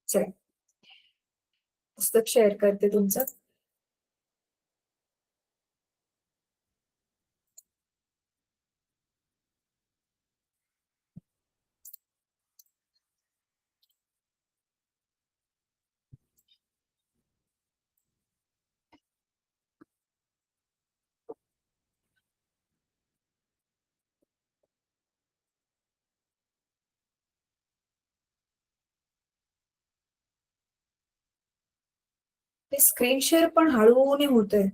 चला पुस्तक शेअर करते तुमचं. ते स्क्रीन शेअर पण हळूने होतंय.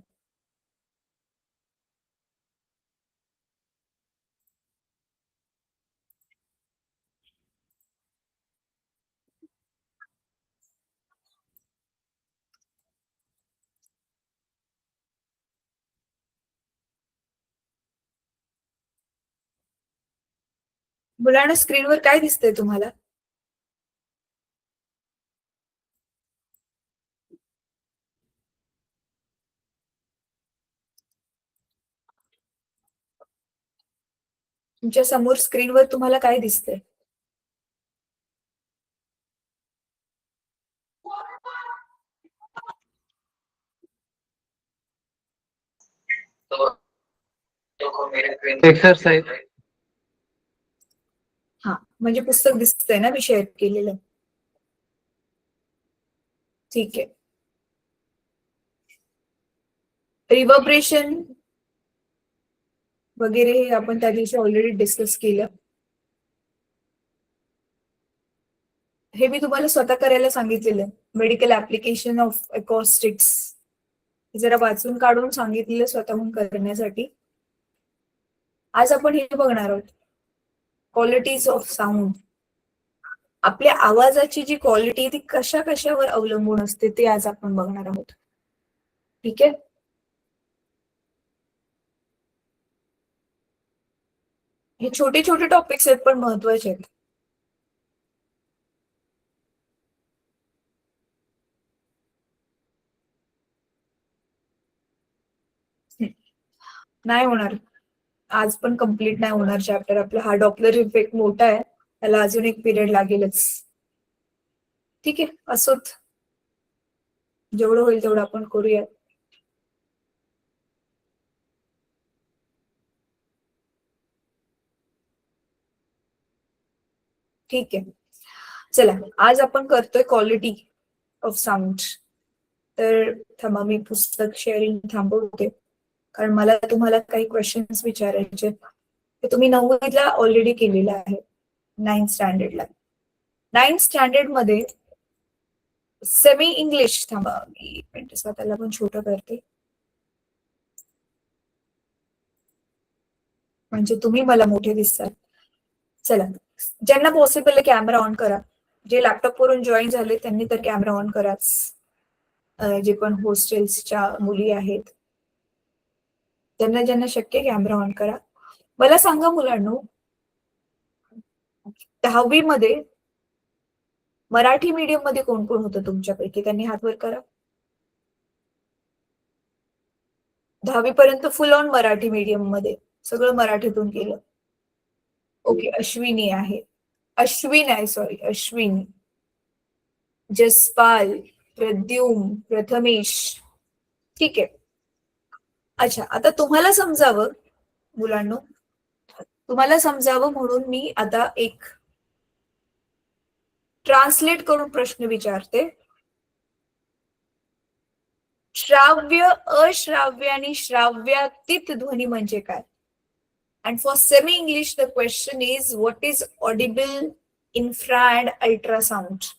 मुलांना स्क्रीनवर काय दिसतंय तुम्हाला? तुमच्या समोर स्क्रीनवर तुम्हाला काय दिसतंय? एक्सरसाइज. हा, म्हणजे पुस्तक दिसतंय ना मी शेअर केलेलं. ठीक आहे. रिव्हर्बरेशन वगैरे हे आपण त्या दिवशी ऑलरेडी डिस्कस केलं. हे मी तुम्हाला स्वतः करायला सांगितलेलं. मेडिकल ऍप्लिकेशन ऑफ अकॉस्टिक्स जरा वाचून काढून सांगितलेलं स्वतःहून करण्यासाठी. आज आपण हे बघणार आहोत, क्वालिटीज ऑफ साऊंड. आपल्या आवाजाची जी क्वालिटी ती कशा कशावर अवलंबून असते ते आज आपण बघणार आहोत. ठीक आहे. हे छोटे छोटे टॉपिक्स आहेत पण महत्वाचे आहेत. नाही होणार, आज पण कम्प्लीट नाही होणार चॅप्टर आपला. हा डॉपलर इफेक्ट मोठा आहे, त्याला अजून एक पिरियड लागेलच. ठीक आहे, असोच जेवढं होईल तेवढं आपण करूया. ठीक आहे, चला आज आपण करतोय क्वालिटी ऑफ साऊंड. तर थांबा मी पुस्तक शेअरिंग थांबवते, कारण मला तुम्हाला काही क्वेश्चन्स विचारायचे. ते तुम्ही 9वीला ऑलरेडी केलेलं आहे, 9th स्टँडर्डला. 9th स्टँडर्ड मध्ये सेमी इंग्लिश, थांबा मी एक मिनिट स्वतःला पण छोटं करते म्हणजे तुम्ही मला मोठे दिसतात. चला, ज्यांना पॉसिबल आहे कॅमेरा ऑन करा. जे लॅपटॉप वरून जॉईन झाले त्यांनी तर कॅमेरा ऑन कराच. जे पण हॉस्टेल्सच्या मुली आहेत त्यांना ज्यांना शक्य कॅमेरा ऑन करा. मला सांगा मुलांनो, 10वी मध्ये मराठी मीडियम मध्ये कोण कोण होतं तुमच्यापैकी? त्यांनी हात वर करा. 10वी पर्यंत फुल ऑन मराठी मीडियम मध्ये, सगळं मराठीतून केलं. ओके, अश्विनी आहे, अश्विन आहे, सॉरी अश्विनी, जसपाल, प्रद्युम, प्रथमेश. ठीक आहे. अच्छा, आता तुम्हाला समजावं मुलांनो, तुम्हाला समजावं म्हणून मी आता एक ट्रान्सलेट करून प्रश्न विचारते. श्राव्य, अश्राव्य आणि श्राव्यातीत ध्वनी म्हणजे काय? And for semi-English, the question is, what is audible, infra and ultrasound?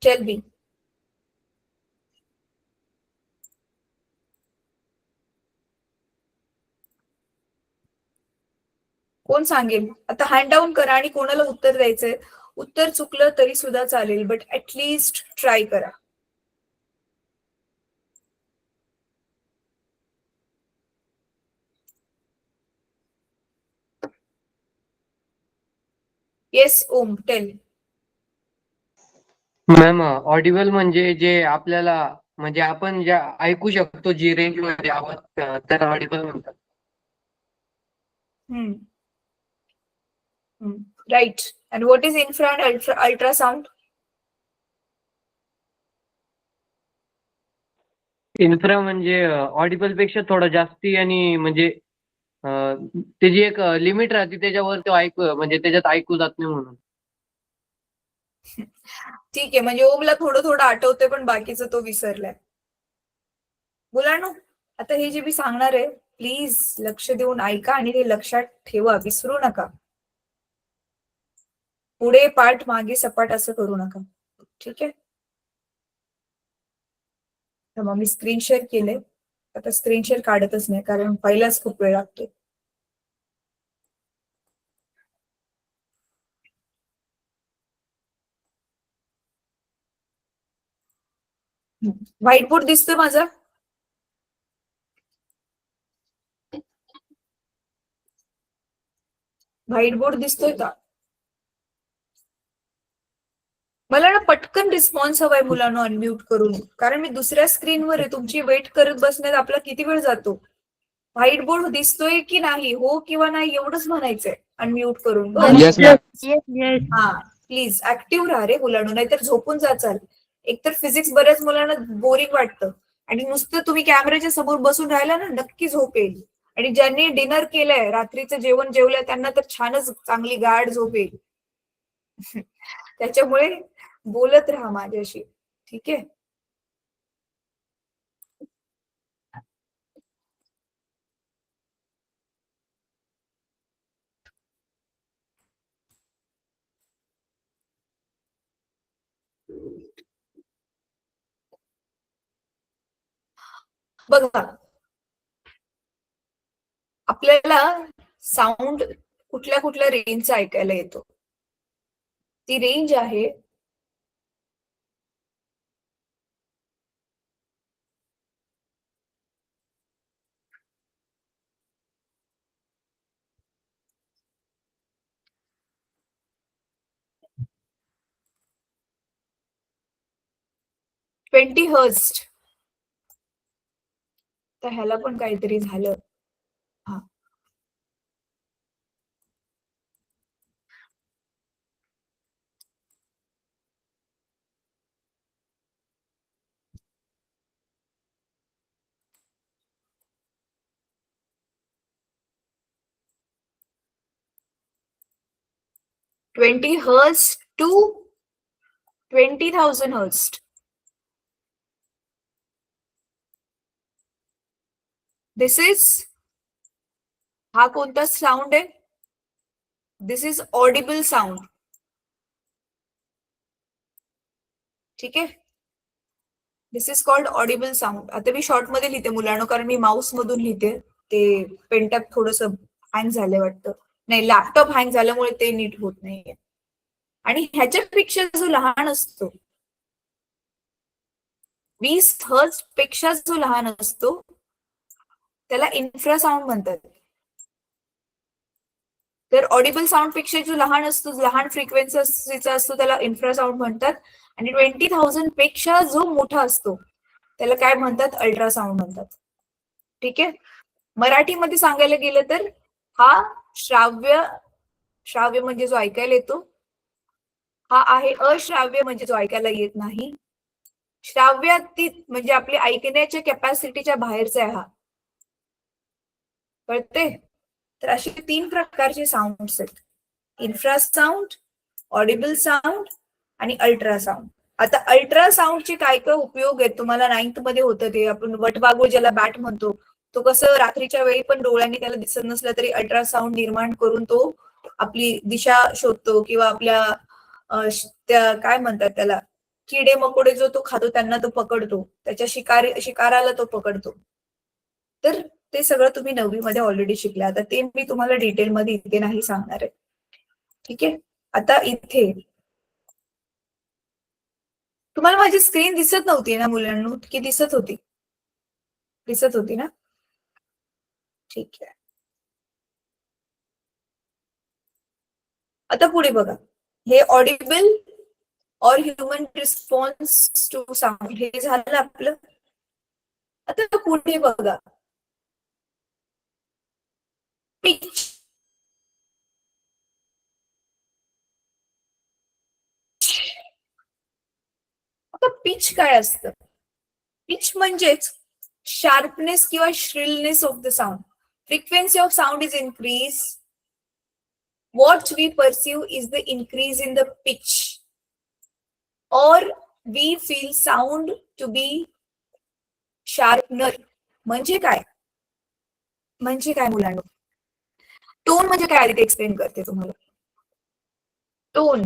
Tell me. कोण सांगेल? आता हँड डाऊन करा आणि कोणाला उत्तर द्यायचंय. उत्तर चुकलं तरी सुद्धा चालेल, बट ऍटलीस्ट ट्राय करा. येस ओम, टेल. मॅम, ऑडिबल म्हणजे जे आपल्याला, म्हणजे आपण ज्या ऐकू शकतो, जी रेंज मध्ये आवाज, त्याला ऑडिबल म्हणतात. Right. And what is infra and ultrasound? Infra म्हणजे ऑडिबल पेक्षा थोडं जास्ती आणि म्हणजे त्याची एक लिमिट राहते त्याच्यावर तो ऐकू म्हणजे त्याच्यात ऐकू जात नाही म्हणून. ठीक आहे, म्हणजे ओमला थोडं थोडं आठवतंय पण बाकीचं तो विसरलाय. मुलांनो, आता हे जे मी सांगणार आहे प्लीज लक्ष देऊन ऐका आणि ते लक्षात ठेवा, विसरू नका. पुढे पाठ मागे सपाट असं करू नका, ठीक आहे? तर मग मी स्क्रीन शेअर केले. आता स्क्रीन शेअर काढतच नाही कारण पहिलाच खूप वेळ लागतो. व्हाईट बोर्ड दिसतोय माझा? व्हाईट बोर्ड दिसतोय का? मला ना पटकन रिस्पॉन्स हवाय मुलांना अनम्यूट करून, कारण मी दुसऱ्या स्क्रीनवर आहे. तुमची वेट करत बसण्यात आपला किती वेळ जातो. व्हाईट बोर्ड दिसतोय की नाही, हो किंवा नाही एवढंच म्हणायचंय अनम्यूट करून. हा प्लीज ऍक्टिव्ह राहा रे मुलांना, नाहीतर झोपून जाचाल. एकतर फिजिक्स बऱ्याच मुलांना बोरिंग वाटतं आणि नुसतं तुम्ही कॅमेऱ्याच्या समोर बसून राहिला ना नक्की झोप येईल. आणि ज्यांनी डिनर केलंय, रात्रीचं जेवण जेवलंय त्यांना तर छानच चांगली गाढ झोप येईल. त्याच्यामुळे बोलत राहा माझ्याशी, ठीक आहे? बघा, आपल्याला साऊंड कुठल्या कुठल्या रेंजचा ऐकायला येतो. ती रेंज आहे 20 हर्ट्झ. तर ह्याला पण काहीतरी झालं. हा, 20 hertz to 20,000 hertz. This is, हा कोणता साऊंड आहे? दिस इज ऑडिबल साऊंड, ठीक आहे? दिस इज कॉल्ड ऑडिबल साऊंड. आता मी शॉर्ट मध्ये लिहिते मुलांना, कारण मी माउस मधून लिहिते. ते पेनटॅप थोडस हँग झालंय वाटतं, नाही लॅपटॉप हँग झाल्यामुळे ते नीट होत नाहीये. आणि ह्याच्यापेक्षा जो लहान असतो, 20 हर्ट्झ पेक्षा जो लहान असतो त्याला इन्फ्रासाऊंड म्हणतात. तर ऑडिबल साऊंड पेक्षा जो लहान असतो, लहान फ्रिक्वेन्सीचा असतो त्याला इन्फ्रासाऊंड म्हणतात. आणि 20,000 पेक्षा जो मोठा असतो त्याला काय म्हणतात? अल्ट्रासाऊंड म्हणतात, ठीक आहे? मराठीमध्ये सांगायला गेलं तर हा श्राव्य, श्राव्य म्हणजे जो ऐकायला येतो. हा आहे अश्राव्य म्हणजे जो ऐकायला येत नाही. श्राव्यातीत म्हणजे आपली ऐकण्याच्या कॅपॅसिटीच्या बाहेरचा आहे हा, कळते? तर असे 3 प्रकारचे साऊंड्स आहेत: इन्फ्रासाऊंड, ऑडिबल साऊंड आणि अल्ट्रासाऊंड. आता अल्ट्रासाऊंडचे काय काय उपयोग आहेत तुम्हाला 9th मध्ये होतं ते, आपण वटवाघूळ ज्याला बॅट म्हणतो, तो कसं रात्रीच्या वेळी पण डोळ्यांनी त्याला दिसत नसलं तरी अल्ट्रासाऊंड निर्माण करून तो आपली दिशा शोधतो, किंवा आपल्या त्या काय म्हणतात त्याला, किडे मकोडे जो तो खातो त्यांना तो पकडतो, त्याच्या शिकाराला तो पकडतो. तर ते सगळं तुम्ही 9वी मध्ये ऑलरेडी शिकले. आता ते मी तुम्हाला डिटेलमध्ये इथे नाही सांगणार आहे, ठीक आहे? आता इथे तुम्हाला माझी स्क्रीन दिसत नव्हती ना मुलांना, की दिसत होती? दिसत होती ना, ठीक आहे. आता पुढे बघा, हे ऑडिबल और ह्युमन रिस्पॉन्स टू साऊंड हे झालं आपलं. आता पुढे बघा, पिच. आता पिच काय असतं? पिच म्हणजेच sharpness किंवा shrillness of the sound. Frequency of sound is increase. What we perceive is the increase in the pitch, or we feel sound to be sharpener. म्हणजे काय? म्हणजे काय मुलांनो? टोन म्हणजे काय ते एक्सप्लेन करते तुम्हाला. टोन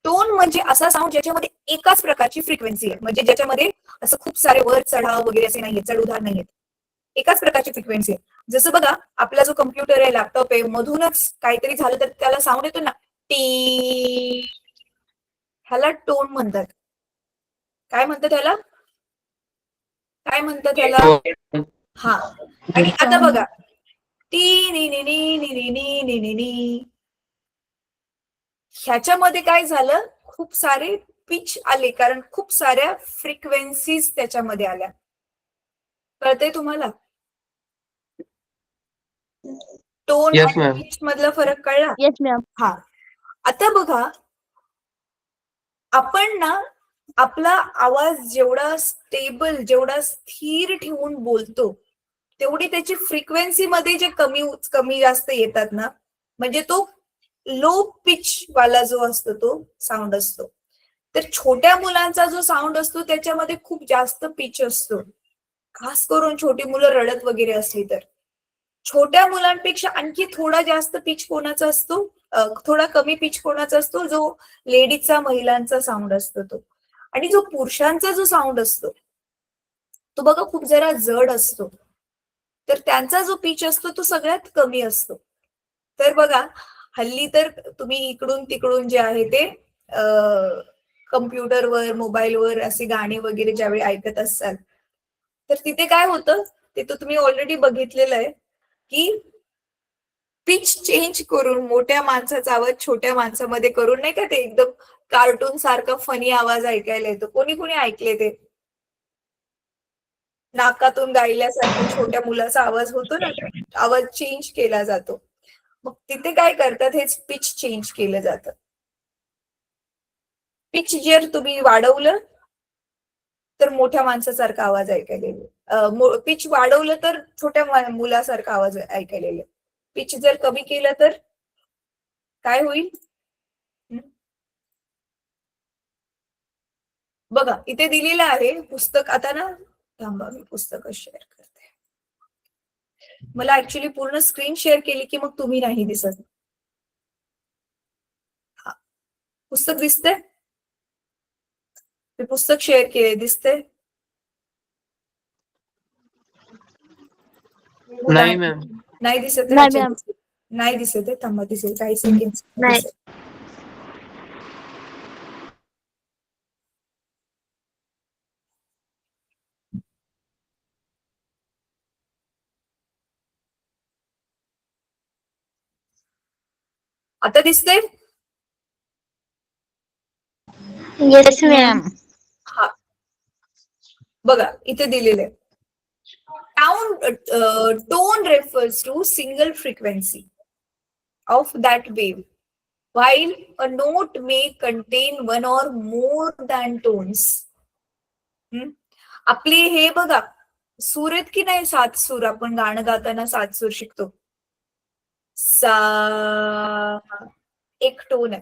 टोन म्हणजे असा साऊंड ज्याच्यामध्ये एकाच प्रकारची फ्रिक्वेन्सी आहे, म्हणजे ज्याच्यामध्ये असं खूप सारे वर चढाव वगैरे असे नाहीये, चढ उतार नाहीयेत, एकाच प्रकारची फ्रिक्वेन्सी आहे. जसं बघा आपला जो कम्प्युटर आहे, लॅपटॉप आहे, मधूनच काहीतरी झालं तर त्याला साऊंड येतो ना, टी, ह्याला टोन म्हणतात. काय म्हणतात त्याला? काय म्हणतात त्याला? हा. आणि आता बघा टी नी नी नी नी नी नी नी नी नी, ह्याच्यामध्ये काय झालं, खूप सारे पिच आले, कारण खूप साऱ्या फ्रिक्वेन्सीज त्याच्यामध्ये आल्या. कळतंय तुम्हाला? टोन Yes, आणि ma'am. पिच मधला फरक कळला? Yes ma'am. हा. आता बघा आपण ना आपला आवाज जेवढा स्टेबल, जेवढा स्थिर ठेवून बोलतो, तेवढी त्याची फ्रिक्वेन्सी मध्ये जे कमी जास्त येतात ना, म्हणजे तो लो पिच वाला जो असतो तो साऊंड असतो. तर छोट्या मुलांचा जो साऊंड असतो त्याच्यामध्ये खूप जास्त पिच असतो, खास करून छोटी मुलं रडत वगैरे असली तर. छोट्या मुलांपेक्षा आणखी थोडा जास्त पिच कोणाचा असतो, थोडा कमी पिच कोणाचा असतो, जो लेडीजचा, महिलांचा साऊंड असतो तो. आणि जो पुरुषांचा जो साऊंड असतो तो बघा खूप जरा जड असतो, तर त्यांचा जो पिच असतो तो सगळ्यात कमी असतो. तर बघा हल्ली तर तुम्ही इकडून तिकडून जे आहे ते कम्प्युटरवर, मोबाईलवर असे गाणी वगैरे ज्यावेळी ऐकत असाल, तर तिथे काय होतं ते तर तुम्ही ऑलरेडी बघितलेलं आहे, की पिच चेंज करून मोठ्या माणसाचा आवाज छोट्या माणसामध्ये करून, नाही का, ते एकदम कार्टून सारखा फनी आवाज ऐकायला येतो. कोणी कोणी ऐकले ते? नाकातून गायल्यासारखा छोट्या मुलाचा आवाज होतो ना, आवाज चेंज केला जातो. मग तिथे काय करतात, हेच पिच चेंज केलं जातं. पिच जर तुम्ही वाढवलं तर मोठ्या माणसासारखा आवाज ऐकायला येईल, पिच वाढवलं तर छोट्या मुलासारखा आवाज ऐकायला येईल. पिच जर कमी केलं तर काय होईल? बघा इथे दिलेलं आहे पुस्तक. आता ना थांबा, मी पुस्तक शेअर करते. मला ऍक्च्युली पूर्ण स्क्रीन शेअर केली की मग तुम्ही नाही दिसत. हा, पुस्तक दिसतंय? मी पुस्तक शेअर केले, दिसतंय? नाही मॅम. नाही दिसत? नाही मॅम. नाही दिसत आहे, थांबा दिसेल काही सेकंड. नाही. आता दिसतंय? Yes ma'am. हा, बघा इथे दिलेलं आहे. Tone refers to single frequency of that wave, while a note may contain one or more than tones. आपली हे बघा सूर आहेत की नाही, 7 सूर. आपण गाणं गाताना 7 सूर शिकतो. सा एक टोन आहे,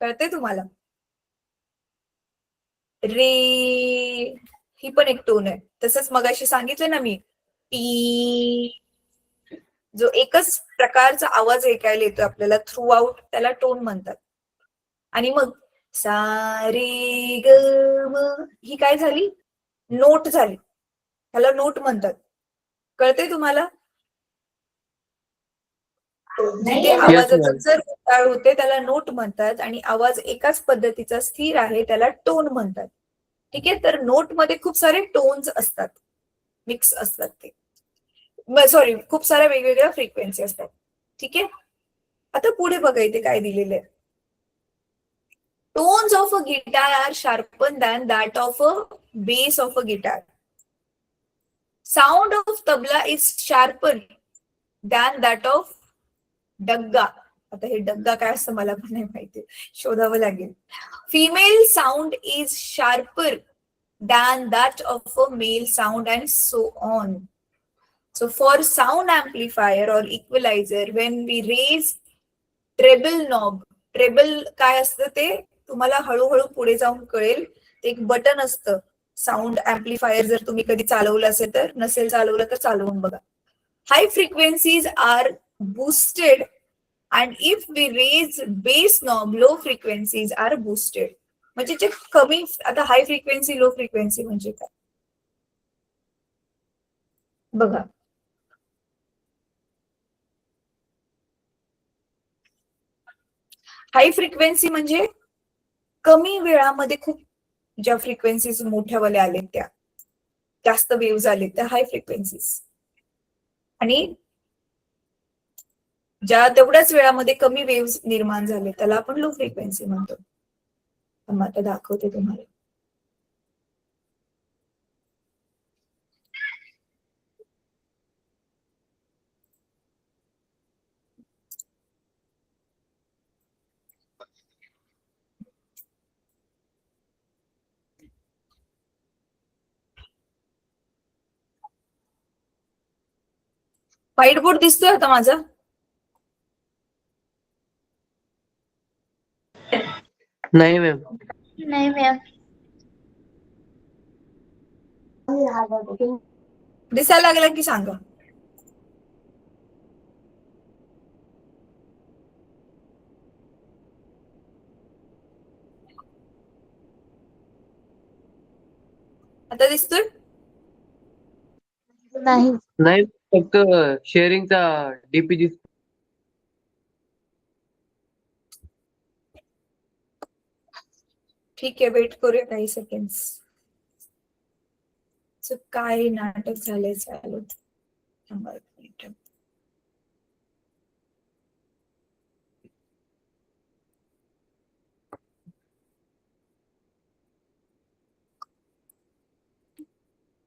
कळतंय तुम्हाला? रे ही पण एक टोन आहे. तसंच मगाशी सांगितलं ना मी, टी, जो एकच प्रकारचा आवाज ऐकायला येतो आपल्याला थ्रू आउट, त्याला टोन म्हणतात. आणि मग सा रे ग म, ही काय झाली? नोट झाली, त्याला नोट म्हणतात. कळतंय तुम्हाला? जिथे आवाजाचा जर उतार होते त्याला नोट म्हणतात, आणि आवाज एकाच पद्धतीचा स्थिर आहे त्याला टोन म्हणतात. ठीक आहे, तर नोट मध्ये खूप सारे टोन्स असतात, मिक्स असतात ते, सॉरी खूप साऱ्या वेगवेगळ्या फ्रिक्वेन्सी असतात. ठीक आहे, आता पुढे बघा इथे काय दिलेलं आहे. Tones of a guitar are sharpen than that of a bass of a guitar. Sound of tabla is sharpen than that of dagga. आता हे डग्गा काय असतं मला पण नाही माहिती, शोधावं लागेल. Female sound is sharper than that of a male sound, and so on. So for sound amplifier or equalizer, when we raise treble knob, treble काय असतं ते तुम्हाला हळूहळू पुढे जाऊन कळेल. ते एक बटन असतं साऊंड एम्प्लिफायर. जर तुम्ही कधी चालवलं असेल तर, नसेल चालवलं तर चालवून बघा. High frequencies are boosted, and if we raise bass knob, low frequencies are boosted. म्हणजे जे कमी, आता हाय फ्रिक्वेन्सी लो फ्रिक्वेन्सी म्हणजे काय बघा. हाय फ्रिक्वेन्सी म्हणजे कमी वेळामध्ये खूप ज्या फ्रिक्वेन्सीज मोठ्यावाल्या आले, त्या जास्त वेव्ज आले त्या हाय फ्रिक्वेन्सीज, आणि ज्या तेवढ्याच वेळामध्ये कमी वेव्ज निर्माण झाले त्याला आपण लो फ्रिक्वेन्सी म्हणतो. आता दाखवते तुम्हाला. व्हाईट बोर्ड दिसतोय आता माझा? नाही मॅम. नाही मॅम. दिसायला लागला की सांगा. आता दिसतोय? नाही. नाही, फक्त शेअरिंगचा डीपी दिसतो. ठीक आहे, वेट करूया काही सेकंड्स. काय नाटक झालंय चालू. थांबा एक मिनिट.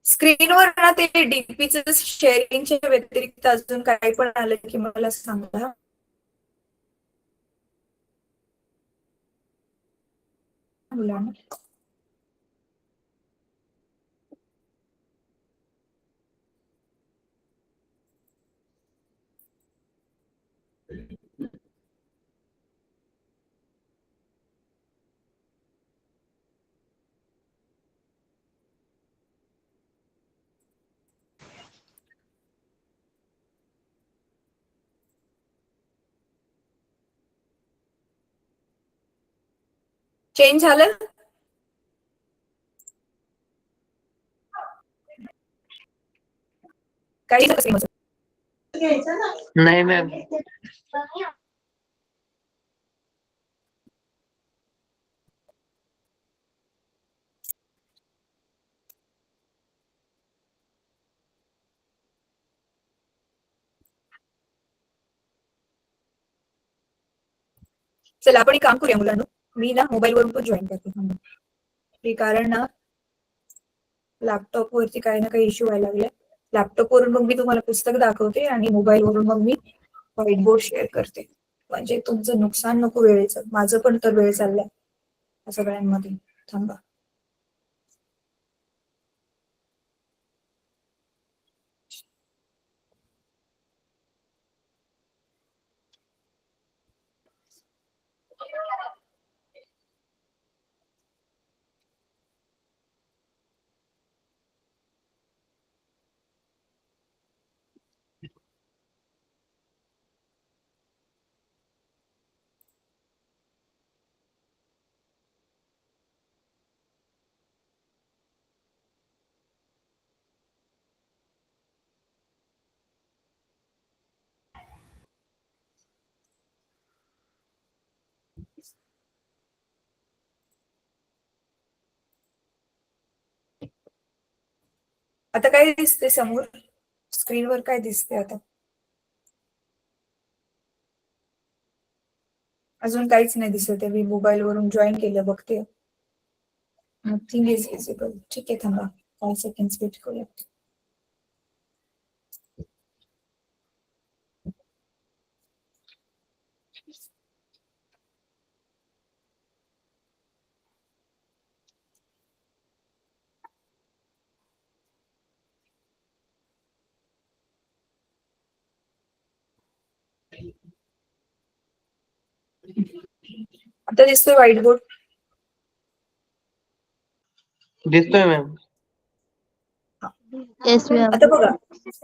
स्क्रीनवर ना ते डीपीचं शेअरिंगच्या व्यतिरिक्त अजून काही पण आलं की मला सांगा. मुलांना चेंज झालं? काही नाही मॅम. चला आपण एक काम करूया मुलांना. मी ना मोबाईल वरून पण जॉईन करते, कारण ना लॅपटॉप वरती काही ना काही इश्यू व्हायला लागले. लॅपटॉप वरून मग मी तुम्हाला पुस्तक दाखवते आणि मोबाईल वरून मग मी व्हाईट बोर्ड शेअर करते. म्हणजे तुमचं नुकसान नको वेळेचं. माझं पण तर वेळ चाललाय सगळ्यांमध्ये. थांबा. आता काय दिसते समोर स्क्रीनवर? काय दिसते आता? अजून काहीच नाही दिसत आहे. मी मोबाईल वरून जॉईन केलं, बघते. Nothing is visible. ठीक आहे, थांबा 5 सेकंड्स वेट करूया. आता दिसतोय व्हाईट बोर्ड? दिसतोय मॅम. Yes ma'am. आता बघा,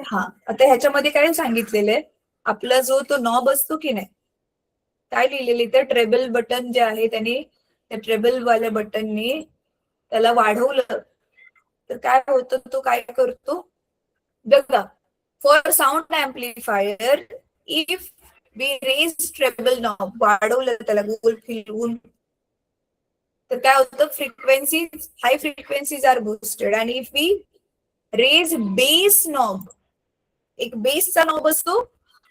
हा आता ह्याच्यामध्ये काय सांगितलेलं आहे, आपला जो तो नॉब असतो की नाही, काय लिहिलेलं इथं, ट्रेबल बटन जे आहे त्याने, त्या ट्रेबल वाल्या बटनने त्याला वाढवलं तर काय होतं, तो काय करतो बघा. For sound amplifier if we raise treble knob, वाढवलं त्याला गोल फिरवून, तर काय होतं, frequency, high frequencies are boosted. आणि if we raise bass knob, एक बेसचा नॉब असतो.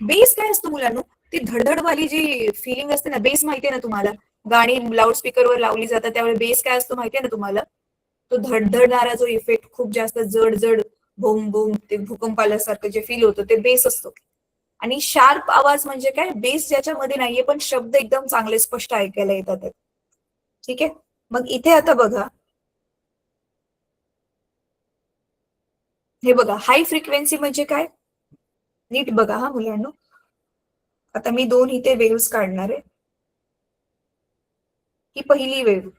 बेस काय असतो मुलांनो, ती धडधडवाली जी फिलिंग असते ना, बेस माहितीये ना तुम्हाला, गाणी लाऊडस्पीकरवर लावली जातात त्यावेळी बेस काय असतो माहितीये ना तुम्हाला, तो धडधडणारा जो इफेक्ट, खूप जास्त जड जड बोम बोम, ते भूकंप आल्यासारखं जे फील होतं ते बेस असतो. आणि शार्प आवाज म्हणजे काय, बेस ज्याच्यामध्ये नाहीये पण शब्द एकदम चांगले स्पष्ट ऐकायला येतात. ठीक आहे, मग इथे आता बघा, हे बघा, हाय फ्रिक्वेन्सी म्हणजे काय, नीट बघा हा मुलांनो. आता मी दोन इथे वेव्स काढणार आहे. ही पहिली वेव्ह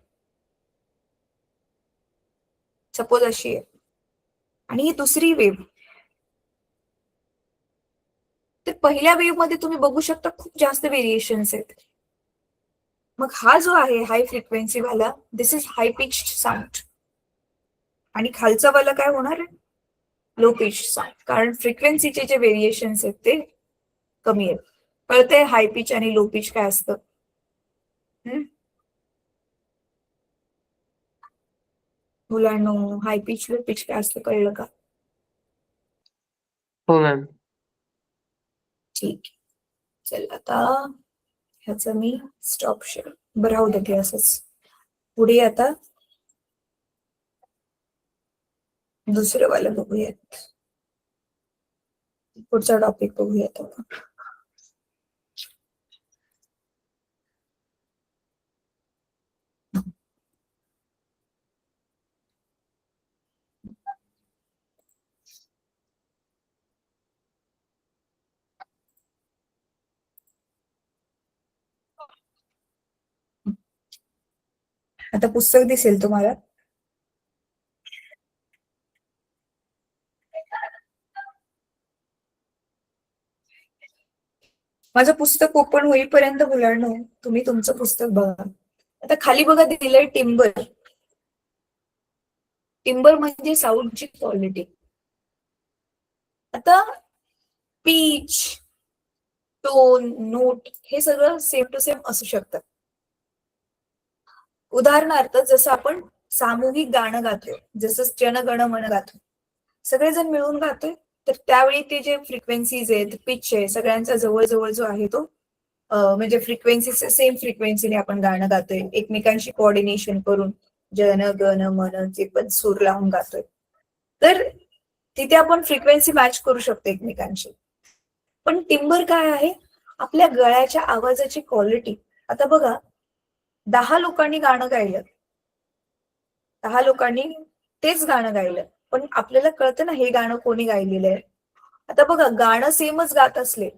सपोज अशी आहे, आणि ही दुसरी वेव्ह. तर पहिल्या वेव्ह मध्ये तुम्ही बघू शकता खूप जास्त व्हेरिएशन्स आहेत. मग हा जो आहे हाय फ्रिक्वेन्सी वाला, दिस इज हाय पिच्ड साऊंड. आणि खालचा वाला काय होणार आहे, लो पिच साऊंड, कारण फ्रिक्वेन्सीचे जे व्हेरिएशन्स आहेत ते कमी आहेत. कळतंय हाय पिच आणि लो पिच काय असतं? मुलांनो, हाय पिच लो पिच काय असतं कळलं का? हो मॅम. ठीक, चल आता ह्याचं मी स्टॉप शेअर, बरं राहू दे असंच. पुढे आता दुसरं वाला बघूयात, पुढचा टॉपिक बघूयात आपण. आता पुस्तक दिसेल तुम्हाला. माझं पुस्तक ओपन होईपर्यंत मुलांनो तुम्ही तुमचं पुस्तक बघा. आता खाली बघा दिलंय टिम्बर. टिम्बर म्हणजे साऊंडची क्वालिटी. आता पीच, टोन, नोट हे सगळं सेम टू सेम असू शकतं. उदाहरणार्थ जसं आपण सामूहिक गाणं गातोय, जसं जनगण मन गातो, सगळेजण मिळून गातोय, तर त्यावेळी ते जे फ्रिक्वेन्सीज आहेत, पिच आहे, सगळ्यांचा जवळजवळ जो आहे तो म्हणजे फ्रिक्वेन्सी सेम फ्रिक्वेन्सीने आपण गाणं गातोय, एकमेकांशी कोऑर्डिनेशन करून जन गण मन जे पण सूर लावून गातोय, तर तिथे आपण फ्रिक्वेन्सी मॅच करू शकतो एकमेकांशी. पण टिम्बर काय आहे, आपल्या गळ्याच्या आवाजाची क्वालिटी. आता बघा, 10 लोकांनी गाणं गायलं, 10 लोकांनी तेच गाणं गायलं, पण आपल्याला कळतं ना हे गाणं कोणी गायलेलं आहे. आता बघा, गाणं सेमच गात असले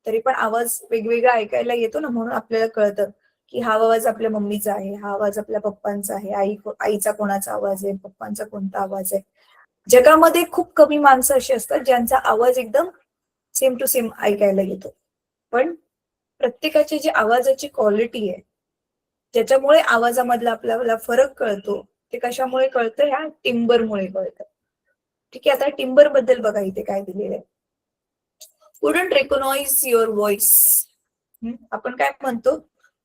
तरी पण आवाज वेगवेगळा ऐकायला येतो ना, म्हणून आपल्याला कळतं की हा आवाज आपल्या मम्मीचा आहे, हा आवाज आपल्या पप्पांचा आहे, आईचा कोणाचा आवाज आहे, पप्पांचा कोणता आवाज आहे. जगामध्ये खूप कमी माणसं अशी असतात ज्यांचा आवाज एकदम सेम टू सेम ऐकायला येतो. पण प्रत्येकाची जी आवाजाची क्वालिटी आहे, ज्याच्यामुळे आवाजामधला आपल्याला फरक कळतो, ते कशामुळे कळतं, ह्या टिम्बरमुळे कळतं. ठीक आहे, आता टिम्बर बद्दल बघा इथे काय दिलेलं आहे. Couldn't recognise your voice. आपण काय म्हणतो,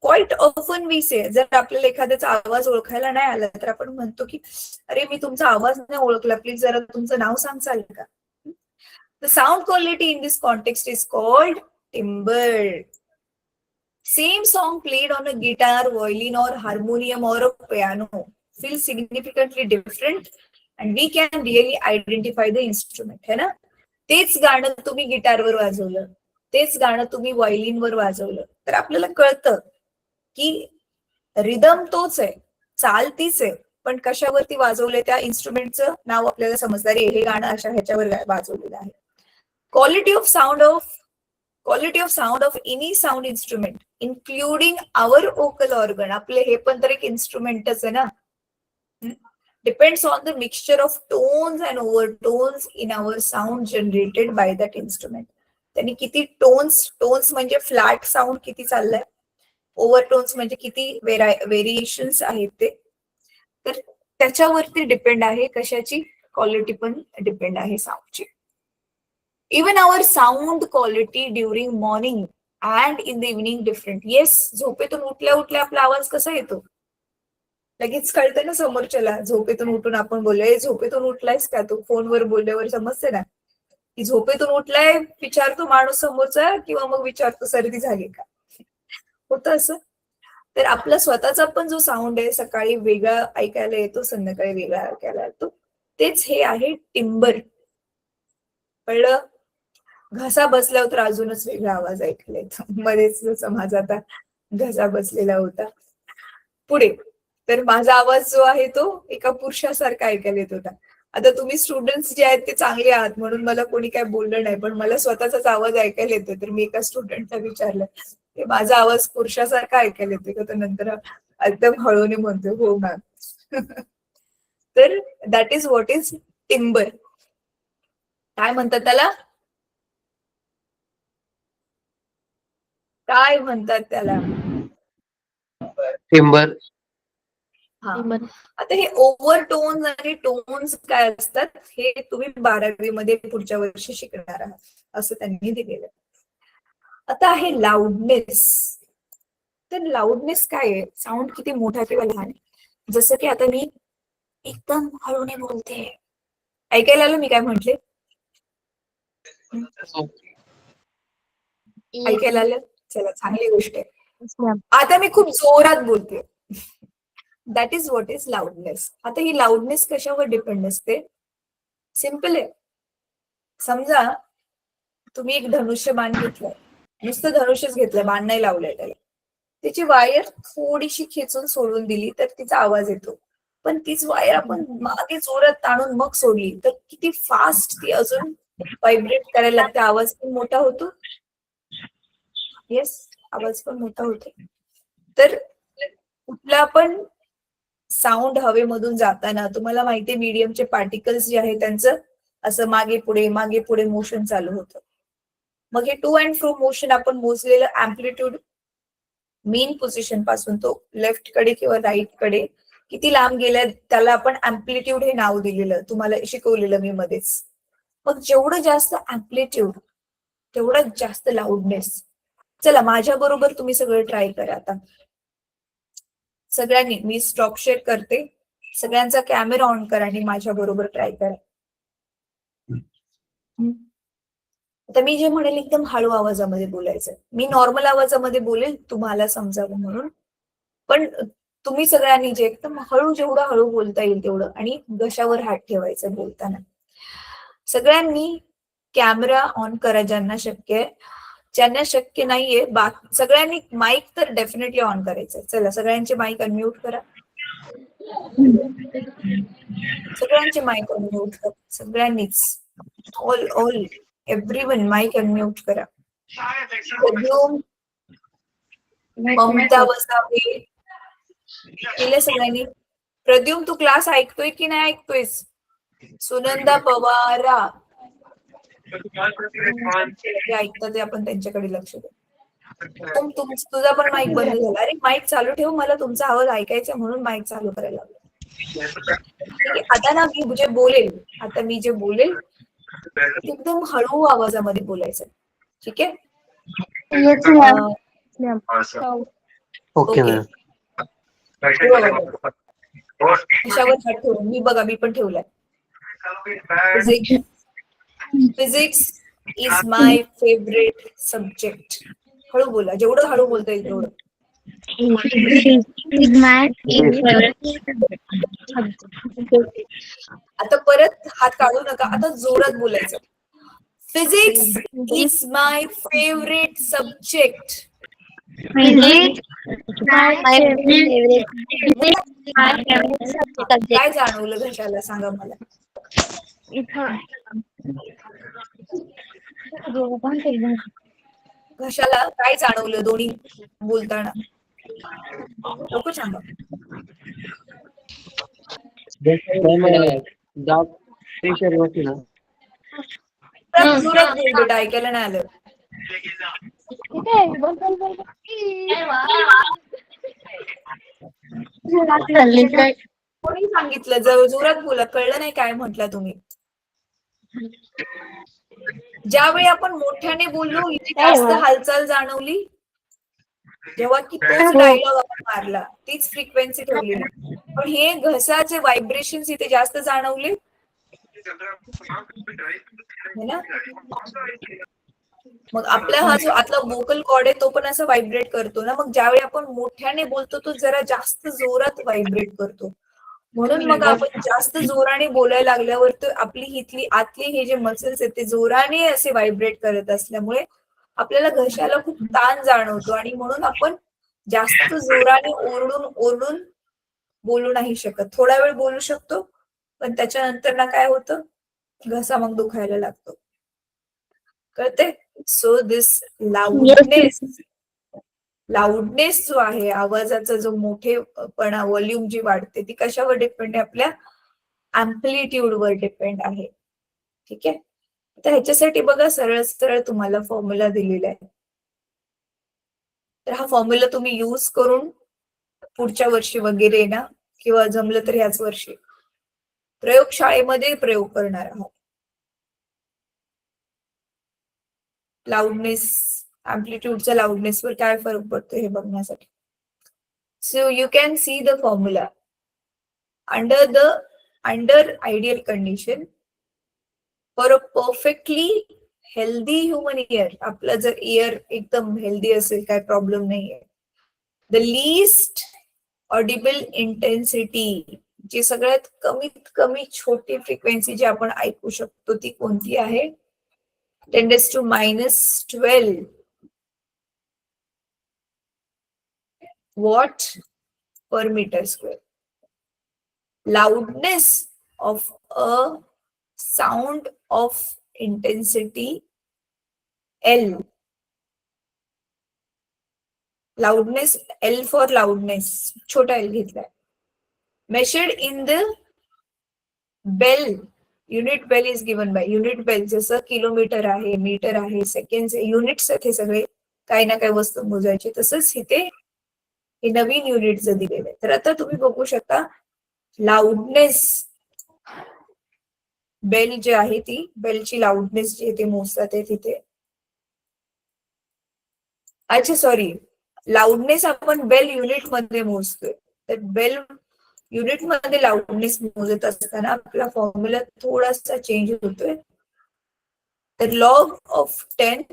क्वाईट ऑफन वी से, जर आपल्याला एखाद्याचा आवाज ओळखायला नाही आला तर आपण म्हणतो की अरे मी तुमचा आवाज नाही ओळखला, प्लीज जरा तुमचं नाव सांगचाल का? The sound quality in this context is called timber. Same song played on a guitar, violin or harmonium or a piano feels significantly different and we can really identify the instrument, है ना? तेच गाणं तुम्ही गिटारवर वाजवलं, तेच गाणं तुम्ही व्हायोलिनवर वाजवलं, तर आपल्याला कळतं की रिदम तोच आहे, चाल तीच आहे, पण कशावरती वाजवलंय त्या इन्स्ट्रुमेंटचं नाव आपल्याला समजतं, रे हे गाणं अशा ह्याच्यावर वाजवलेलं आहे. Quality of sound of quality of sound of any sound instrument including our vocal organ, आपले हे पण तर एक इन्स्ट्रुमेंटच आहे ना, depends on the mixture of tones and overtones in our sound generated by that instrument. त्यांनी किती टोन्स म्हणजे फ्लॅट साऊंड किती चाललाय, ओव्हरटोन्स म्हणजे किती व्हेरिएशन्स आहेत ते, तर त्याच्यावरती डिपेंड आहे कशाची क्वालिटी, पण डिपेंड आहे साऊंडची. Even our sound quality during morning and in the evening different. Yes, झोपेतून उठल्या उठल्या आपला आवाज कसा येतो लगेच कळतं ना समोरच्याला. झोपेतून उठून आपण बोललोय, झोपेतून उठलायस का, तू फोनवर बोलल्यावर समजते ना की झोपेतून उठलाय, विचारतो माणूस समोरचा, किंवा मग विचारतो सर्दी झाली का, होतं असं. तर आपला स्वतःचा पण जो साऊंड आहे, सकाळी वेगळा ऐकायला येतो, संध्याकाळी वेगळा ऐकायला येतो, तेच हे आहे टिंबर. कळलं? घसा बसल्यावर तर अजूनच वेगळा आवाज ऐकायला येतो. मध्येच जसं माझा आता घसा बसलेला होता. पुढे तर माझा आवाज जो आहे तो एका पुरुषासारखा ऐकायला येत होता. आता तुम्ही स्टुडंट्स जे आहेत ते चांगले आहात म्हणून मला कोणी काय बोललं नाही, पण मला स्वतःचाच आवाज ऐकायला येतोय. तर मी एका स्टुडंटला विचारलं की माझा आवाज पुरुषासारखा ऐकायला येतोय का, तर नंतर एकदम हळूने म्हणतोय हो मॅम. तर that is what is timber. काय म्हणतात त्याला, काय म्हणतात त्याला, टिंबर. हा. आता हे ओव्हरटोन्स आणि टोन्स काय असतात हे तुम्ही 12वी मध्ये पुढच्या वर्षी शिकणार आहात, असं त्यांनी दिलेलं. आता आहे लाऊडनेस. तर लाऊडनेस काय आहे, साऊंड किती मोठा किंवा लहान आहे. जसं की आता मी एकदम हळूने बोलते, ऐकायला आलं मी काय म्हटले, ऐकायला आलं, चला चांगली गोष्ट आहे. आता मी खूप जोरात बोलते, that is what is loudness. आता ही लाऊडनेस कशावर डिपेंड असते, सिम्पल आहे. समजा तुम्ही एक धनुष्य बाण घेतलाय, नुसतं धनुष्यच घेतलंय, बाण नाही लावलंय त्याला, त्याची वायर थोडीशी खेचून सोडून दिली तर तिचा आवाज येतो. पण तीच वायर आपण मागे जोरात ताणून मग सोडली तर किती फास्ट ती अजून व्हायब्रेट करायला लागते, आवाज पण मोठा होतो. येस, आवाज पण मोठा होतो. तर कुठला पण साऊंड हवेमधून जाताना तुम्हाला माहितीये मीडियमचे पार्टिकल्स जे आहे त्यांचं असं मागे पुढे मोशन चालू होतं. मग हे टू अँड फ्रो मोशन आपण मोजलेलं अँप्लिट्यूड मेन पोझिशन पासून तो लेफ्ट कडे किंवा राईट कडे किती लांब गेलाय त्याला आपण अँप्लिट्यूड हे नाव दिलेलं, तुम्हाला शिकवलेलं मी मध्येच. मग जेवढं जास्त अँप्लिट्यूड तेवढं जास्त लाऊडनेस. चला माझ्या बरोबर तुम्ही सगळं ट्राय करा. आता सगळ्यांनी, मी स्टॉप शेअर करते, सगळ्यांचा कॅमेरा ऑन करा आणि माझ्या बरोबर ट्राय करा. आता मी जे म्हणेल एकदम हळू आवाजामध्ये बोलायचं. मी नॉर्मल आवाजामध्ये बोलेल तुम्हाला समजावं म्हणून, पण तुम्ही सगळ्यांनी जे एकदम हळू, जेवढं हळू बोलता येईल तेवढं, आणि घशावर हात ठेवायचं बोलताना. सगळ्यांनी कॅमेरा ऑन करा ज्यांना शक्य आहे. ज्यांना शक्य नाहीये सगळ्यांनी माईक तर डेफिनेटली ऑन करायचं. चला सगळ्यांचे माईक अनम्यूट करा, सगळ्यांचे माईक अनम्यूट करा, सगळ्यांनीच, ऑल एव्हरीवन माईक अनम्यूट करा. प्रद्युम, ममता वसावे केले सगळ्यांनी. प्रद्युम तू क्लास ऐकतोय की नाही ऐकतोयस? सुनंदा पवारा ऐकतात ते, आपण त्यांच्याकडे लक्ष देऊ. तुझा पण माईक बंद झाला. अरे माईक चालू ठेव, मला तुमचा आवाज ऐकायचा म्हणून माईक चालू करायला लागला. आता ना मी जे बोलेल, आता मी जे बोलेल एकदम हळू आवाजामध्ये बोलायचं, ठीक आहे? Okay ma'am. कशावर हात ठेवून, मी बघा मी पण ठेवलाय. Physics is my favourite subject. हळू बोला, जेवढं हळू बोलता येईल तेवढं. आता परत हात काढू नका, आता जोरात बोलायचं. Physics is my favourite subject. काय जाणवलं घशाला सांगा मला. घशाला काय जाणवलं दोन्ही बोलताना? लोक सांगा. प्रेशर होती ना. जोरात बोल बेटा, ऐकायला नाही आलं. कोणी सांगितलं? जोरात बोला, कळलं नाही काय म्हटलं तुम्ही. ज्यावेळी आपण मोठ्याने बोललो इथे जास्त हालचाल जाणवली, जेव्हा की तोच डायलॉग आपण मारला, तीच फ्रिक्वेन्सी ठेवली ना. पण हे घसाचे व्हायब्रेशन इथे जास्त जाणवले ना. मग आपला हा जो आतला वोकल कॉर्ड आहे तो पण असं व्हायब्रेट करतो ना. मग ज्यावेळी आपण मोठ्याने बोलतो तो जरा जास्त जोरात व्हायब्रेट करतो. म्हणून मग आपण जास्त जोराने बोलायला लागल्यावर तर आपली हितली आतली हे जे मसल्स आहेत ते जोराने असे व्हायब्रेट करत असल्यामुळे आपल्याला घशाला खूप ताण जाणवतो आणि म्हणून आपण जास्त जोराने ओरडून ओरडून बोलू नाही शकत. थोडा वेळ बोलू शकतो, पण त्याच्यानंतर ना काय होतं, घसा मग दुखायला लागतो. कळते? सो दिस लाऊडनेस जो आहे, आवाजाचा जो मोठेपणा, व्हॉल्यूम जी वाढते ती कशावर डिपेंड आहे? आपल्या अँप्लिट्यूड वर डिपेंड आहे. ठीक आहे. तर ह्याच्यासाठी बघा सरळ सरळ तुम्हाला फॉर्म्युला दिलेला आहे. तर हा फॉर्म्युला तुम्ही यूज करून पुढच्या वर्षी वगैरे ना, किंवा जमलं तर ह्याच वर्षी प्रयोगशाळेमध्ये प्रयोग करणार आहात. लाऊडनेस, अँप्लिट्यूडचा लाऊडनेसवर काय फरक पडतो हे बघण्यासाठी. So you can see the formula. Under ideal condition for a perfectly healthy human year, आपला जर इयर एकदम हेल्दी असेल, काय प्रॉब्लेम नाहीये, द लीस्ट ऑडिबल इंटेन्सिटी, जी सगळ्यात कमीत कमी छोटी फ्रिक्वेन्सी जी आपण ऐकू शकतो ती कोणती आहे? 10⁻12 watt per metre square. Loudness of a sound of intensity L. Loudness, L for loudness, छोटा L घेतलाय. Measured in the bell, unit bell is given by, unit bell जसं किलोमीटर आहे, मीटर आहे, सेकंड आहे, युनिट्स आहेत हे सगळे, काही ना काही वस्तू मोजायची. तसंच इथे हे नवीन युनिट जर दिलेलं आहे. तर आता तुम्ही बघू शकता लाऊडनेस, बेल जी आहे ती, बेलची लाऊडनेस जी ते मोजतात आहे तिथे. अच्छा सॉरी, लाऊडनेस आपण बेल युनिट मध्ये मोजतोय. तर बेल युनिट मध्ये लाऊडनेस मोजत असताना आपला फॉर्म्युला थोडासा चेंज होतोय. तर लॉग ऑफ 10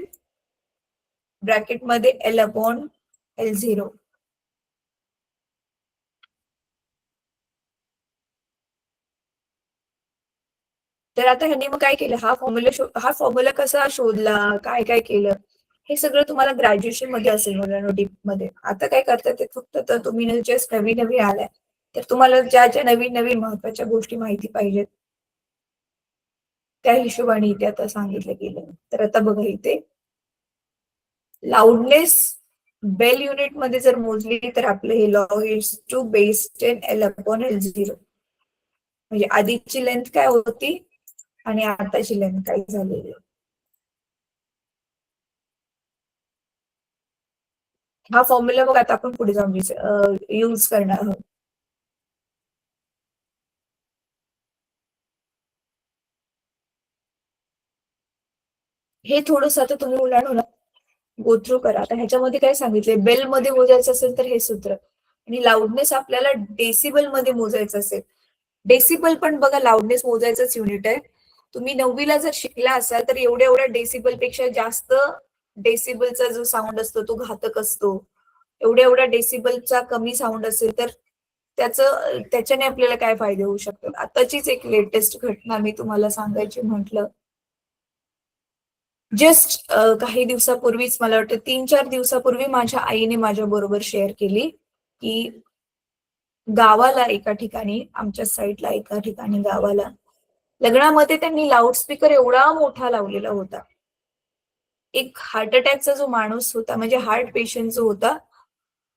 ब्रॅकेट मध्ये L/L0. तर आता ह्यांनी मग काय केलं, हा फॉर्म्युला कसा शोधला, काय काय केलं, हे सगळं तुम्हाला ग्रॅज्युएशन मध्ये असेल मुलांना, डीप मध्ये. आता काय करतात ते फक्त, तर तुम्ही जस्ट नवीन नवीन आलाय तर तुम्हाला ज्या ज्या नवीन नवीन महत्वाच्या गोष्टी माहिती पाहिजेत त्या हिशोबाने इथे आता सांगितलं गेलं. तर आता बघा इथे लाऊडनेस बेल युनिट मध्ये जर मोजली तर आपलं हे log is to base 10 L/L0. म्हणजे आधीची लेंथ काय होती आणि आताची लेंथ काय झालेली. हा फॉर्म्युला बघ आता आपण पुढे जाऊन यूज करणार आहोत. हे थोडंसं आता तुम्ही मुलांना गो थ्रू करा. आता ह्याच्यामध्ये काय सांगितलंय, बेल मध्ये मोजायचं असेल तर हे सूत्र, आणि लाऊडनेस आपल्याला डेसिबल मध्ये मोजायचं असेल. डेसिबल पण बघा लाऊडनेस मोजायचंच युनिट आहे. तुम्ही 9वीला जर शिकला असाल तर एवढ्या एवढ्या डेसिबल पेक्षा जास्त डेसिबलचा जो साऊंड असतो तो घातक असतो. एवढ्या एवढ्या डेसिबलचा कमी साऊंड असेल तर त्याच्याने आपल्याला काय फायदे होऊ शकतात. आताचीच एक लेटेस्ट घटना मी तुम्हाला सांगायची म्हटलं. जस्ट काही दिवसापूर्वीच, मला वाटतं 3-4 दिवसापूर्वी माझ्या आईने माझ्या बरोबर शेअर केली की गावाला एका ठिकाणी, आमच्या साईडला एका ठिकाणी गावाला लग्नामध्ये त्यांनी लाऊडस्पीकर एवढा मोठा लावलेला होता, एक हार्ट अटॅकचा जो माणूस होता, म्हणजे हार्ट पेशंट जो होता,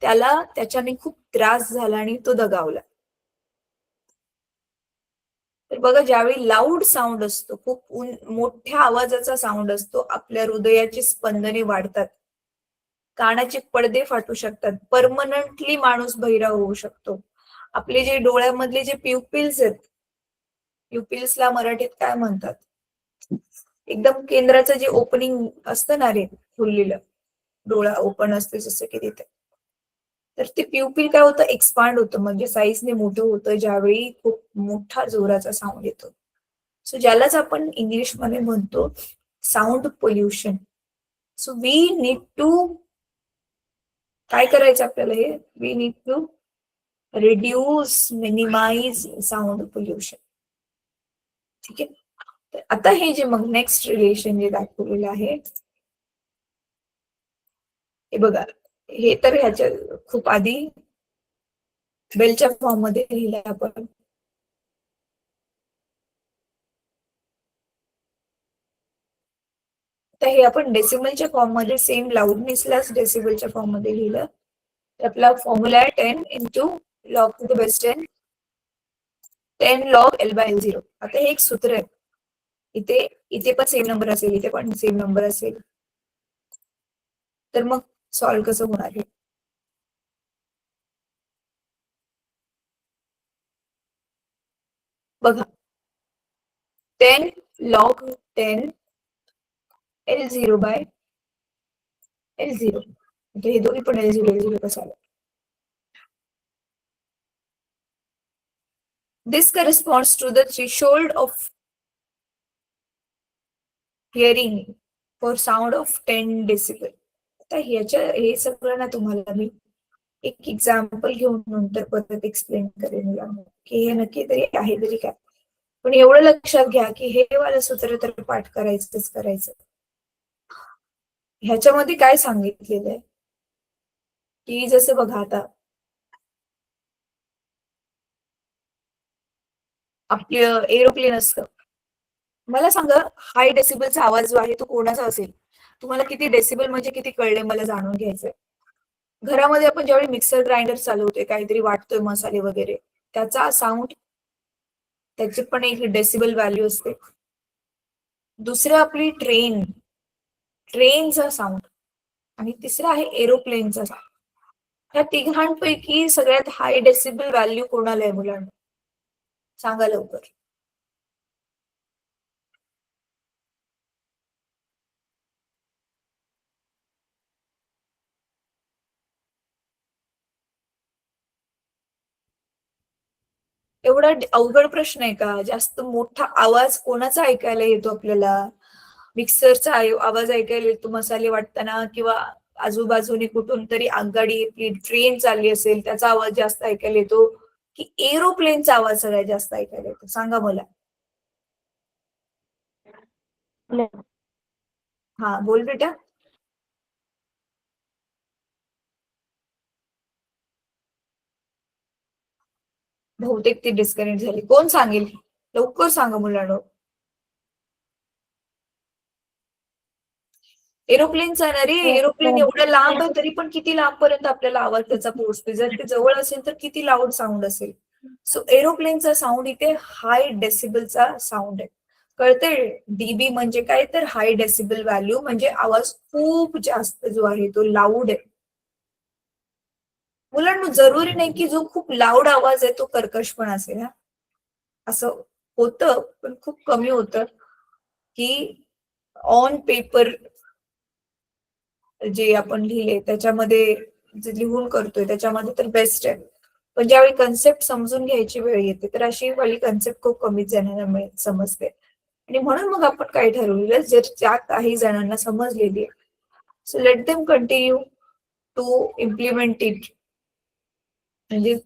त्याला त्याच्याने खूप त्रास झाला आणि तो दगावला. तर बघा, ज्यावेळी लाऊड साऊंड असतो, खूप मोठ्या आवाजाचा साऊंड असतो, आपल्या हृदयाची स्पंदने वाढतात, कानाचे पडदे फाटू शकतात, परमनंटली माणूस बहिरा होऊ शकतो. आपले जे डोळ्यामधले जे प्युपिल्स आहेत, प्युपिल्सला मराठीत काय म्हणतात, एकदम केंद्राचं जे ओपनिंग असतं ना रे, खुललेलं डोळा ओपन असते जसं की तिथे, तर ते प्युपिल काय होतं, एक्सपांड होतं, म्हणजे साईजने मोठं होतं ज्यावेळी खूप मोठा जोराचा साऊंड येतो. सो ज्यालाच आपण इंग्लिशमध्ये म्हणतो sound pollution. So we need to, काय करायचं आपल्याला, हे we need to reduce, minimise sound pollution. ठीक आहे. तर आता हे जे मग नेक्स्ट रिलेशन जे दाखवलेलं आहे, हे बघा, हे तर ह्याच्या खूप आधी बेलच्या फॉर्म मध्ये लिहिलंय आपण. तर हे आपण डेसिमलच्या फॉर्म मध्ये सेम लाऊडनेसलाच डेसिबलच्या फॉर्म मध्ये लिहिलं. तर आपला फॉर्म्युला आहे 10 into log to the base 10, 10 log L/L0. आता हे एक सूत्र आहे. इथे इथे पण सेम नंबर असेल, इथे पण सेम नंबर असेल, तर मग सॉल्व्ह कसं होणार आहे? बघा, 10 log 10 L0/L0. म्हणजे हे दोन्ही पण L0 कसं आलं? This corresponds to the threshold of hearing for sound of 10 decibel. आता हे सगळं ना तुम्हाला मी एक एक्झाम्पल घेऊन नंतर परत एक्सप्लेन करेन की हे नक्की तरी आहे तरी काय. पण एवढं लक्षात घ्या की हे वाला सूत्र तर पाठ करायचंच करायचं. ह्याच्यामध्ये काय सांगितलेलं आहे की जसं बघा, आता आपलं एरोप्लेन असतं, मला सांगा हाय डेसिबलचा आवाज जो आहे तो कोणाचा असेल? तुम्हाला किती डेसिबल म्हणजे किती कळले मला जाणून घ्यायचंय. घरामध्ये आपण ज्यावेळी मिक्सर ग्राइंडर चालवतोय, काहीतरी वाटतोय मसाले वगैरे, त्याचा साऊंड, त्याची पण एक डेसिबल व्हॅल्यू असते. दुसरं आपली ट्रेनचा साऊंड, आणि तिसरं आहे एरोप्लेनचा साऊंड. या तिघांपैकी सगळ्यात हाय डेसिबल व्हॅल्यू कोणाला आहे मुलांना? सांगा लवकर. एवढा अवघड प्रश्न आहे का? जास्त मोठा आवाज कोणाचा ऐकायला येतो आपल्याला? मिक्सरचा आवाज ऐकायला येतो मसाले वाटताना, किंवा आजूबाजूने कुठून तरी आगगाडी, ट्रेन चालली असेल त्याचा आवाज जास्त ऐकायला येतो, की एरोप्लेनचा आवाज सगळ्यात जास्त ऐकायला येतो? सांगा मला. हा, बोल बेटा. बहुतेक ती डिस्कनेक्ट झाली. कोण सांगेल? लवकर सांगा मुलांनो. एरोप्लेनचा ना रे, एरोप्लेन एवढं लांब आहे तरी पण किती लांब पर्यंत आपल्याला आवाज त्याचा पोहोचतो. जर ते जवळ असेल तर किती लाऊड साऊंड असेल. सो एरोप्लेनचा साऊंड इथे हाय डेसिबलचा साऊंड आहे. कळतंय? डीबी म्हणजे काय, तर हाय डेसिबल व्हॅल्यू, म्हणजे आवाज खूप जास्त जो आहे तो लाऊड आहे. मुलांना जरुरी नाही की जो खूप लाऊड आवाज आहे तो कर्कश पण असेल. असं होतं पण खूप कमी होतं की ऑन पेपर जे आपण लिहिले त्याच्यामध्ये, जे लिहून करतोय त्याच्यामध्ये तर बेस्ट आहे. पण ज्यावेळी कन्सेप्ट समजून घ्यायची वेळ येते तर अशी वाली कन्सेप्ट खूप कमीच जणांना समजते. आणि म्हणून मग आपण काय ठरवलेलं, जर ज्या काही जणांना समजलेली आहे, so let them continue to implement it. म्हणजे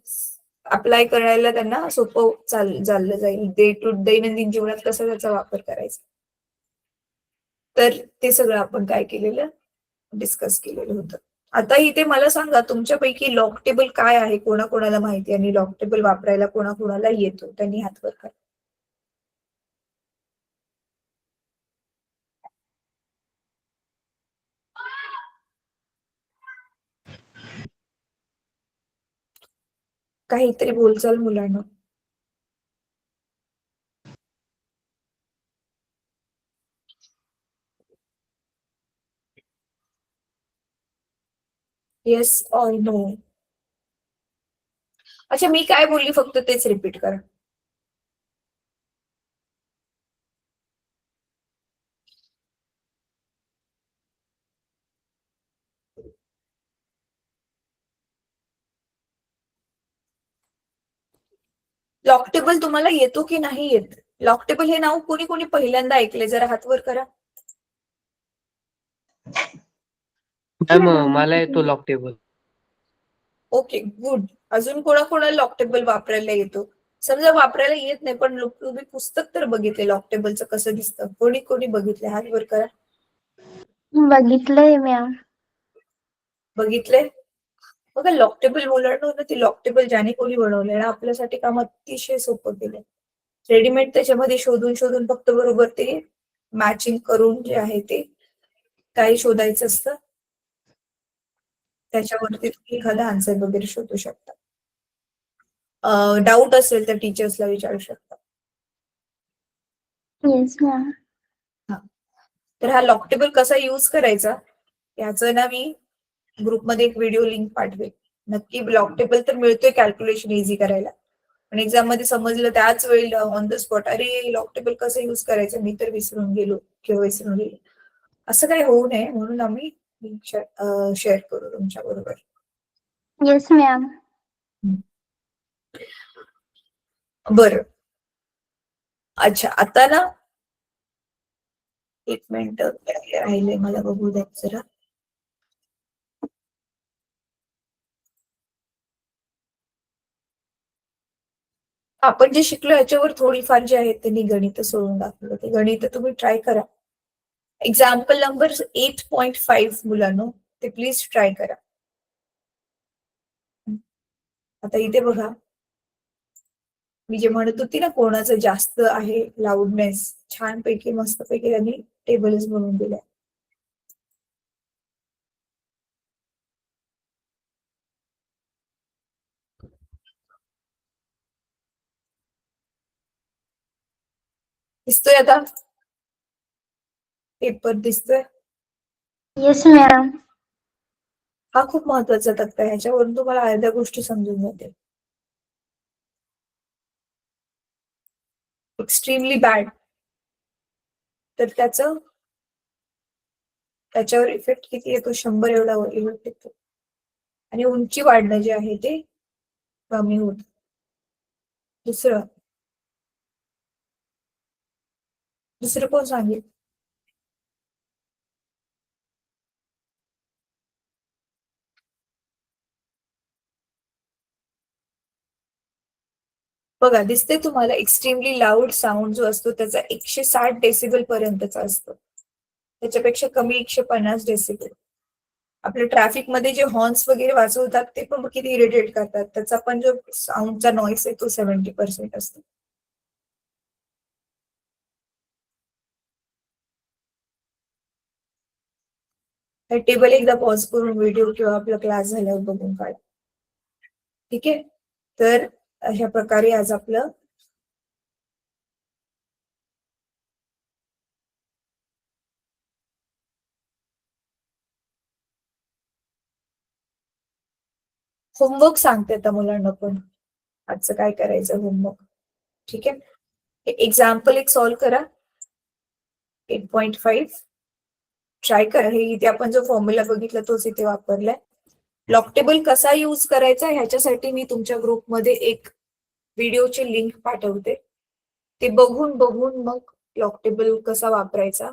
अप्लाय करायला त्यांना सोपं चाललं जाईल. दैनंदिन जीवनात कसा त्याचा वापर करायचा. तर ते सगळं आपण काय केलेलं, डिस्कस केलेलं होतं. आता इथे मला सांगा, तुमच्यापैकी लॉक टेबल काय आहे, कोणाकोणाला माहिती, आणि लॉक टेबल वापरायला कोणाकोणाला येतो? त्यांनी हात वर करा. काहीतरी बोलचाल मुलांना. Yes or no. अच्छा, मी काय बोलली फक्त तेच रिपीट करा. लॉक टेबल तुम्हाला येतो की नाही येत? लॉक टेबल हे नाव कोणी कोणी पहिल्यांदा ऐकले? जरा हात वर करा. मॅम मला येतो लॉक टेबल. Okay, good. अजून कोणाकोणाला लॉक टेबल वापरायला येतो? समजा वापरायला येत नाही पण तुम्ही पुस्तक तर बघितले लॉक टेबलचं कसं दिसतं? कोणी कोणी बघितले? हात वर करा. बघितलंय मॅम. बघितले? बघा, लॉक टेबल मुलांना ना, ती लॉक टेबल ज्याने कोणी बनवलंय ना आपल्यासाठी काम अतिशय सोपं केलंय. रेडीमेड त्याच्यामध्ये शोधून शोधून फक्त बरोबर ते मॅचिंग करून जे आहे ते काही शोधायचं असतं, त्याच्यावरती तुम्ही एखादा आन्सर वगैरे शोधू शकता. डाऊट असेल तर टीचर्सला विचारू शकता. Yes ma'am. तर हा लॉक टेबल कसा यूज करायचा याचं ना मी ग्रुपमध्ये एक व्हिडिओ लिंक पाठवेल. नक्की लॉक टेबल तर मिळतोय कॅल्क्युलेशन इझी करायला, पण एक्झाम मध्ये समजलं त्याच वेळेला ऑन द स्पॉट अरे लॉक टेबल कसं यूज करायचं मी तर विसरून गेलो किंवा विसरून गेलो, असं काही होऊ नये म्हणून आम्ही लिंक शेअर करू तुमच्या बरोबर. Yes ma'am. बरं. अच्छा, आता ना एक मिनिट राहिले मला बघू द्या जरा. आपण जे शिकलो याच्यावर थोडीफार जे आहेत त्यांनी गणित सोडून दाखवलं. ते गणित तुम्ही ट्राय करा. एक्झाम्पल नंबर 8.5 मुलांनो, ते प्लीज ट्राय करा. आता इथे बघा, मी जे म्हणत होती ना कोणाचं जास्त आहे लाऊडनेस, छानपैकी मस्तपैकी त्यांनी टेबल्स बनवून दिल्या. दिसतोय आता? पेपर दिसतोय? Yes ma'am. हा खूप महत्वाचा तक्ता आहे, ह्याच्यावरून तुम्हाला अर्ध्या गोष्टी समजून जातील. एक्स्ट्रीमली बॅड तर त्याच्यावर इफेक्ट किती येतो? 100 एवढा इफेक्ट येतो. आणि उंची वाढणं जे आहे ते कमी होत. दुसरं कोण सांगेल? बघा, दिसते तुम्हाला एक्स्ट्रीमली लाऊड साऊंड जो असतो त्याचा 160 डेसिबल पर्यंतचा असतो, त्याच्यापेक्षा कमी 150 डेसिबल. आपल्या ट्रॅफिक मध्ये जे हॉर्न्स वगैरे वाजवतात ते पण किती इरिटेट करतात, त्याचा पण जो साऊंडचा नॉईस आहे तो 70% असतो. टेबल एकदा पॉज करून व्हिडिओ किंवा आपला क्लास झाल्यावर बघून काढा. ठीक आहे, तर अशा प्रकारे आज आपलं होमवर्क सांगते आता मुलांना पण आजचं काय करायचं होमवर्क. ठीक आहे, एक्झाम्पल एक सॉल्व्ह करा. 8.5 ट्राय करा. हे इथे आपण जो फॉर्म्युला बघितला तोच इथे वापरलाय. लॉक टेबल कसा यूज करायचा ह्याच्यासाठी मी तुमच्या ग्रुपमध्ये एक व्हिडिओची लिंक पाठवते. ते बघून मग लॉक टेबल कसा वापरायचा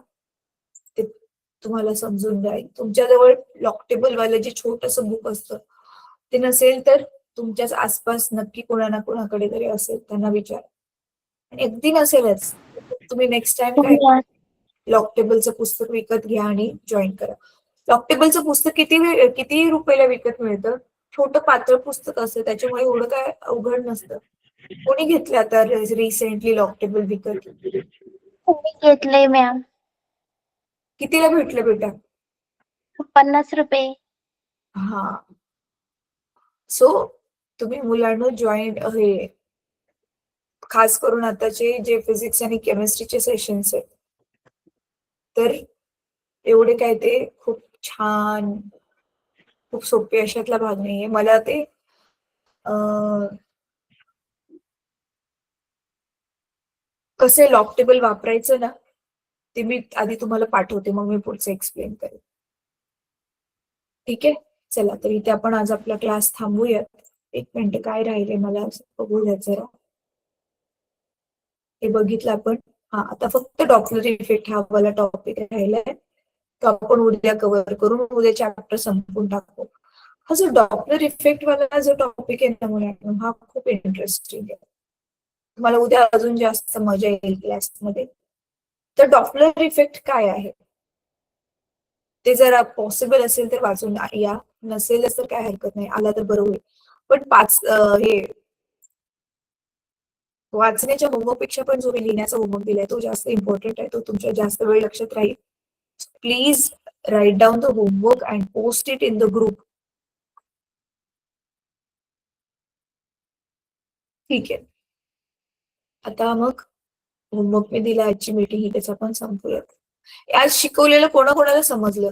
ते तुम्हाला समजून जाईल. तुमच्याजवळ लॉक टेबल वालं जे छोटंसं बुक असतं ते नसेल तर तुमच्याच आसपास नक्की कोणा ना कोणाकडे तरी असेल, त्यांना विचारा. आणि अगदी नसेलच तुम्ही नेक्स्ट टाइम काय लॉक टेबलचं पुस्तक विकत घ्या आणि जॉईन करा. लॉक टेबलचं पुस्तक किती रुपयाला विकत मिळतं? छोटं पातळ पुस्तक असतं, त्याच्यामुळे एवढं काय अवघड नसतं. कोणी घेतलं आता रिसेंटली लॉक टेबल विकत? मी घेतलंय मॅम. कितीला भेटलं बेटा? 50 रुपये. हा, सो तुम्ही मुलांना जॉईन हे खास करून आताचे जे फिजिक्स आणि केमिस्ट्रीचे सेशन्स आहेत तर एवढे काय ते खूप छान खूप सोपे अशातला भाग नाहीये. मला ते कसे लॉक टेबल वापरायचं ना ते मी आधी तुम्हाला पाठवते मग मी पुढचं एक्सप्लेन करेन. ठीक आहे चला तर इथे आपण आज आपला क्लास थांबूयात. एक मिनिट काय राहिले मला बघू द्या जरा. हे बघितलं आपण. हा आता फक्त डॉपलर इफेक्ट हा वाला टॉपिक राहिलाय तो आपण उद्या कव्हर करून उद्या चॅप्टर संपवून टाकू. हा जो डॉपलर इफेक्ट वाला जो टॉपिक आहे ना मुलांना हा खूप इंटरेस्टिंग आहे. तुम्हाला उद्या अजून जास्त मजा येईल क्लासमध्ये. तर डॉपलर इफेक्ट काय आहे ते जर पॉसिबल असेल तर वाचून या नसेलच तर काय हरकत नाही आला तर बरं होईल. पण हे वाचण्याच्या होमवर्कपेक्षा पण जो मी लिहिण्याचा होमवर्क दिलाय तो जास्त इम्पॉर्टंट आहे. तो तुमच्या जास्त वेळ लक्षात राहील. Please write down the homework and post it in the group. ठीक आहे आता मग होमवर्क मी दिला आजची मीटिंग ही त्याचा पण संपूयात. आज शिकवलेलं कोणाकोणाला समजलं